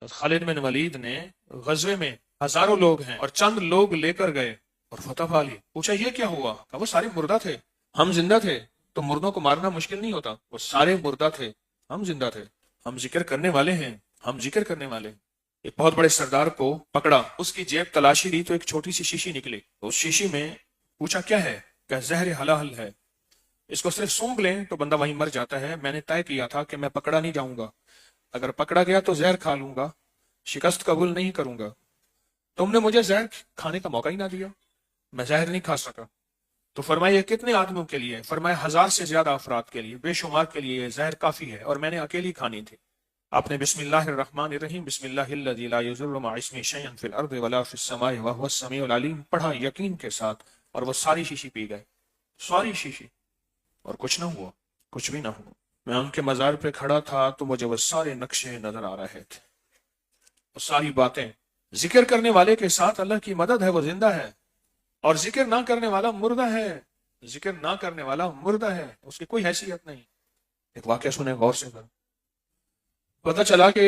خالد بن ولید نے غزوے میں ہزاروں لوگ ہیں اور چند لوگ لے کر گئے اور فتح پا لی. پوچھا یہ کیا ہوا؟ کہا وہ سارے مردہ تھے، ہم زندہ تھے. تو مردوں کو مارنا مشکل نہیں ہوتا، وہ سارے مردہ تھے، ہم زندہ تھے، ہم ذکر کرنے والے ہیں، ہم ذکر کرنے والے ہیں. ایک بہت بڑے سردار کو پکڑا، اس کی جیب تلاشی دی تو ایک چھوٹی سی شیشی نکلی. اس شیشی میں پوچھا کیا ہے؟ کہ زہر حلال ہے، اس کو صرف سونگ لیں تو بندہ وہیں مر جاتا ہے. میں نے طے کیا تھا کہ میں پکڑا نہیں جاؤں گا، اگر پکڑا گیا تو زہر کھا لوں گا، شکست قبول نہیں کروں گا. تم نے مجھے زہر کھانے کا موقع ہی نہ دیا، میں زہر نہیں کھا سکا. تو فرمایا یہ کتنے آدمیوں کے لیے؟ فرمایا 1000 سے زیادہ افراد کے لیے، بے شمار کے لیے یہ زہر کافی ہے، اور میں نے اکیلی کھانی تھی. آپ نے بسم اللہ الرحمن الرحیم بسم اللہ الذی لا یضر مع اسمہ شیئا فی الارض ولا فی السماء وهو السمیع العلیم پڑھا یقین کے ساتھ، اور وہ ساری شیشی پی گئے، ساری شیشی، اور کچھ نہ ہوا، کچھ بھی نہ ہوا. میں ان کے مزار پہ کھڑا تھا تو مجھے وہ سارے نقشے نظر آ رہے تھے، وہ ساری باتیں. ذکر کرنے والے کے ساتھ اللہ کی مدد ہے، وہ زندہ ہے، اور ذکر نہ کرنے والا مردہ ہے. ذکر نہ کرنے والا مردہ ہے، اس کی کوئی حیثیت نہیں. ایک واقعہ سنیں غور سے. پتہ چلا کہ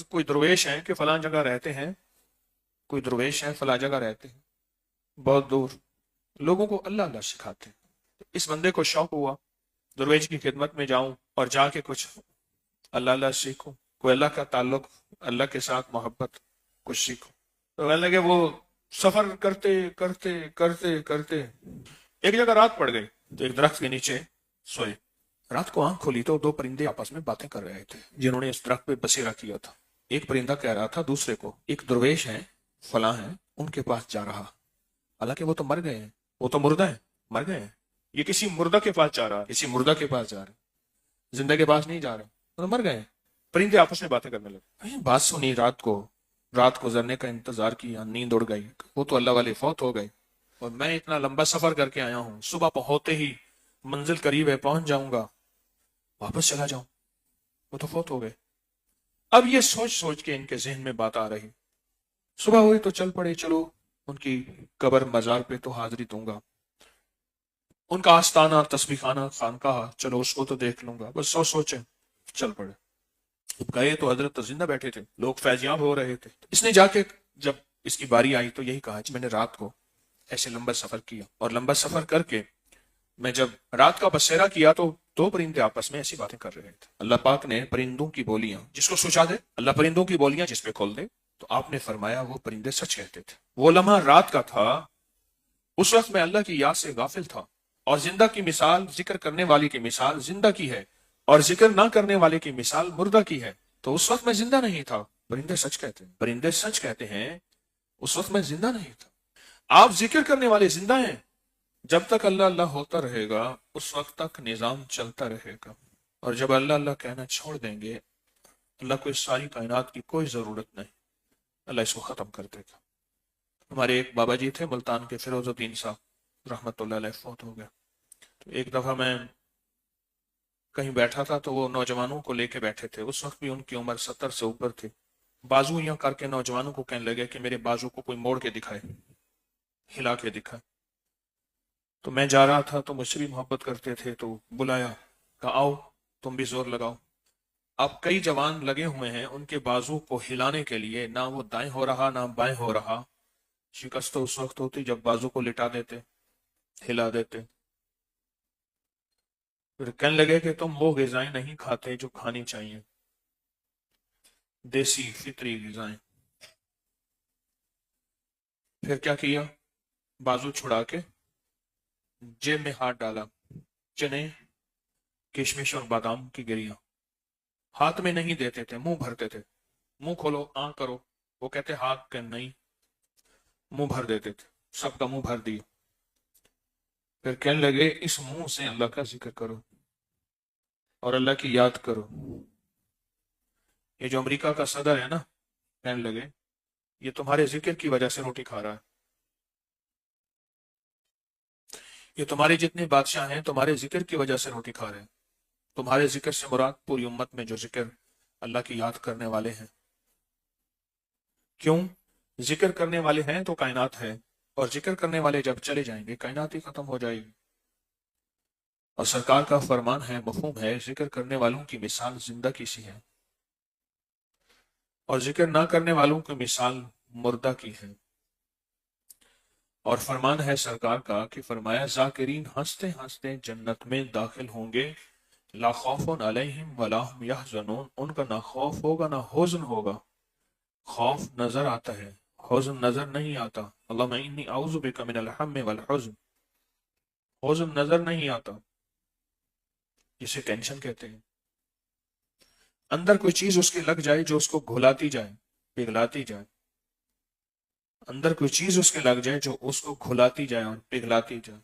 کوئی درویش ہیں کہ فلاں جگہ رہتے ہیں، کوئی درویش ہیں فلاں جگہ رہتے ہیں بہت دور، لوگوں کو اللہ اللہ سکھاتے ہیں. اس بندے کو شوق ہوا درویش کی خدمت میں جاؤں اور جا کے کچھ اللہ اللہ سیکھوں، کوئی اللہ کا تعلق، اللہ کے ساتھ محبت کچھ سیکھوں. تو کہنے لگے وہ سفر کرتے کرتے کرتے کرتے ایک جگہ رات پڑ گئی تو ایک درخت کے نیچے سوئے. رات کو آنکھ کھولی تو دو پرندے آپس میں باتیں کر رہے تھے جنہوں نے اس درخت پہ بسیرا کیا تھا. ایک پرندہ کہہ رہا تھا دوسرے کو ایک درویش ہے فلاں ہے ان کے پاس جا رہا، حالانکہ وہ تو مر گئے ہیں، وہ تو مردہ ہیں، مر گئے ہیں، یہ کسی مردہ کے پاس جا رہا، کسی مردہ کے پاس جا رہا، زندہ کے پاس نہیں جا رہا، وہ تو مر گئے ہیں. پرندے آپس میں باتیں کرنے لگے. بات سنی، رات گزرنے کا انتظار کیا، نیند اڑ گئی، وہ تو اللہ والے فوت ہو گئے اور میں اتنا لمبا سفر کر کے آیا ہوں، صبح ہوتے ہی منزل قریب ہے، پہنچ جاؤں گا، واپس چلا جاؤں، وہ تو فوت ہو گئے. اب یہ سوچ سوچ کے ان کے ذہن میں بات آ رہی. صبح ہوئی تو چل پڑے، چلو ان کی قبر مزار پہ تو حاضری دوں گا، ان کا آستانہ تسبیح خانہ خانقاہ چلو اس کو تو دیکھ لوں گا، بس سوچے چل پڑے. اب گئے تو حضرت زندہ بیٹھے تھے، لوگ فیضیاب ہو رہے تھے. اس نے جا کے جب اس کی باری آئی تو یہی کہا کہ میں نے رات کو ایسے لمبا سفر کیا، اور لمبا سفر کر کے میں جب رات کا بسیرا کیا تو دو پرندے آپس میں ایسی باتیں کر رہے تھے. اللہ پاک نے پرندوں کی بولیاں جس کو سوچا دے، اللہ پرندوں کی بولیاں جس پہ کھول دے، تو آپ نے فرمایا وہ پرندے سچ کہتے تھے. وہ لمحہ رات کا تھا، اس وقت میں اللہ کی یاد سے غافل تھا، اور زندہ کی مثال ذکر کرنے والی کی مثال زندہ کی ہے، اور ذکر نہ کرنے والے کی مثال مردہ کی ہے. تو اس وقت میں زندہ نہیں تھا، پرندے سچ کہتے ہیں، پرندے سچ کہتے ہیں، اس وقت میں زندہ نہیں تھا. آپ ذکر کرنے والے زندہ ہیں، جب تک اللہ اللہ ہوتا رہے گا اس وقت تک نظام چلتا رہے گا، اور جب اللہ اللہ کہنا چھوڑ دیں گے اللہ کو اس ساری کائنات کی کوئی ضرورت نہیں، اللہ اس کو ختم کر دے گا. ہمارے ایک بابا جی تھے ملتان کے، فیروز الدین صاحب رحمت اللہ علیہ، فوت ہو گئے. تو ایک دفعہ میں کہیں بیٹھا تھا تو وہ نوجوانوں کو لے کے بیٹھے تھے، اس وقت بھی ان کی عمر 70 سے اوپر تھی. بازو یوں کر کے نوجوانوں کو کہنے لگے کہ میرے بازو کو کوئی موڑ کے دکھائے، ہلا کے دکھائے. تو میں جا رہا تھا تو مجھ سے بھی محبت کرتے تھے، تو بلایا، کہا آؤ تم بھی زور لگاؤ. اب کئی جوان لگے ہوئے ہیں ان کے بازو کو ہلانے کے لیے، نہ وہ دائیں ہو رہا نہ بائیں ہو رہا. شکست تو اس وقت ہوتی جب بازو کو لٹا دیتے، ہلا دیتے. پھر کہنے لگے کہ تم وہ غذائیں نہیں کھاتے جو کھانی چاہیے، دیسی فطری غذائیں. پھر کیا کیا؟ بازو چھڑا کے جیب میں ہاتھ ڈالا، چنے، کشمش اور بادام کی گریاں ہاتھ میں نہیں دیتے تھے، منہ بھرتے تھے. منہ کھولو آن کرو، وہ کہتے ہاتھ کہ نہیں، منہ بھر دیتے تھے، سب کا منہ بھر دیا. پھر کہنے لگے اس منہ سے اللہ کا ذکر کرو اور اللہ کی یاد کرو. یہ جو امریکہ کا صدر ہے نا، کہنے لگے یہ تمہارے ذکر کی وجہ سے روٹی کھا رہا ہے، یہ تمہارے جتنے بادشاہ ہیں تمہارے ذکر کی وجہ سے روٹی کھا رہے ہیں. تمہارے ذکر سے مراد پوری امت میں جو ذکر اللہ کی یاد کرنے والے ہیں. کیوں؟ ذکر کرنے والے ہیں تو کائنات ہے، اور ذکر کرنے والے جب چلے جائیں گے کائنات ہی ختم ہو جائے گی. اور سرکار کا فرمان ہے، مفہوم ہے، ذکر کرنے والوں کی مثال زندہ کی سی ہے. اور ذکر نہ کرنے والوں کی مثال مردہ کی ہے۔ اور فرمان ہے سرکار کا کہ فرمایا ذاکرین ہنستے ہنستے جنت میں داخل ہوں گے، لا خوف علیہم ولا هم یحزنون، ان کا نہ خوف ہوگا نہ حزن ہوگا۔ خوف نظر آتا ہے، حزن نظر نہیں آتا۔ اللہم انی اعوذ بک من الہم والحزن، حزن نظر نہیں آتا، جسے ٹینشن کہتے ہیں۔ اندر کوئی چیز اس کے لگ جائے جو اس کو گھلاتی جائے، پگھلاتی جائے، اندر کوئی چیز اس کے لگ جائے جو اس کو گھلاتی جائے اور پگھلاتی جائے،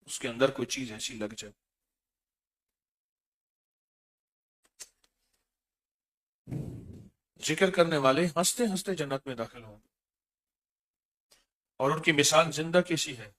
اس کے اندر کوئی چیز ایسی لگ جائے۔ ذکر کرنے والے ہنستے ہنستے جنت میں داخل ہوں، اور ان کی مثال زندہ کیسی ہے؟